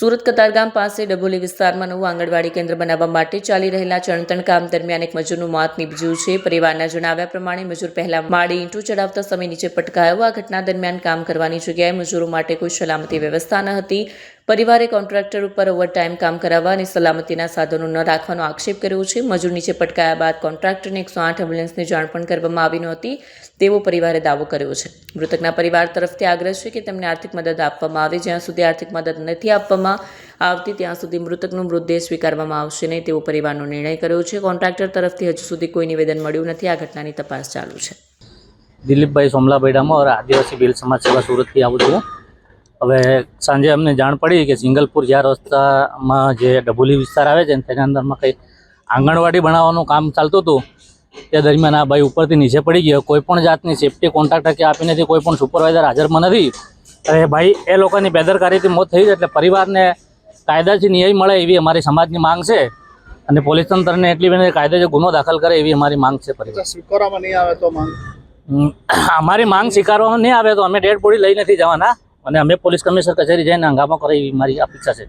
સુરત કતારગામ પાસે ડભોલી વિસ્તારમાં નવું આંગણવાડી કેન્દ્ર બનાવવા માટે ચાલી રહેલા ચણતણ કામ દરમિયાન એક મજૂરનું મોત નીપજ્યું છે। પરિવારના જણાવ્યા પ્રમાણે મજૂર પહેલા માળી ઈંટું ચડાવતા સમય નીચે પટકાયો। આ ઘટના દરમિયાન કામ કરવાની જગ્યાએ મજૂરો માટે કોઈ સલામતી વ્યવસ્થા ન હતી। પરિવારે કોન્ટ્રાક્ટર ઉપર ઓવરટાઈમ કામ કરાવવા અને સલામતીના સાધનો ન રાખવાનો આક્ષેપ કર્યો છે। મજૂર નીચે પટકાયા બાદ કોન્ટ્રાક્ટરને 108 એમ્બ્યુલન્સની જાણ પણ કરવામાં આવી નહોતી તેવો પરિવારે દાવો કર્યો છે। મૃતકના પરિવાર તરફથી આગ્રહ છે કે તેમને આર્થિક મદદ આપવામાં આવે। જ્યાં સુધી આર્થિક મદદ નથી આપવામાં આવતી ત્યાં સુધી મૃતકનો મૃતદેહ સ્વીકારવામાં આવશે નહીં તેવો પરિવારનો નિર્ણય કર્યો છે। કોન્ટ્રાક્ટર તરફથી હજુ સુધી કોઈ નિવેદન મળ્યું નથી। આ ઘટનાની તપાસ ચાલુ છે। દિલીપભાઈ સોમલાભાઈ ડામોર આદિવાસી ભીલ સમાજ સેવા સુરતથી આવું છું। હવે સાંજે અમને જાણ પડી કે સિંગલપુર જ્યાં રસ્તામાં જે ડભોલી વિસ્તાર આવે છે તેના અંદરમાં કંઈ આંગણવાડી બનાવવાનું કામ ચાલતું હતું। તે દરમિયાન આ ભાઈ ઉપરથી નીચે પડી ગયો। કોઈ પણ જાતની સેફટી કોન્ટ્રાક્ટર કે આપી નથી, કોઈ પણ સુપરવાઇઝર હાજરમાં નથી। અને ભાઈ એ લોકોની બેદરકારીથી મોત થઈ છે। એટલે પરિવારને કાયદાથી ન્યાય મળે એવી અમારી સમાજની માંગ છે અને પોલીસ તંત્રને એટલી બધી કાયદેસર ગુનો દાખલ કરે એવી અમારી માંગ છે। પરિવાર સ્વીકારવામાં નહીં આવે તો માંગ અમારી માંગ સ્વીકારવામાં નહીં આવે તો અમે ડેડ બોડી લઈ નથી જવાના અને અમે પોલીસ કમિશનર કચેરી જઈને હંગામો કરે એવી મારી અપેક્ષા છે।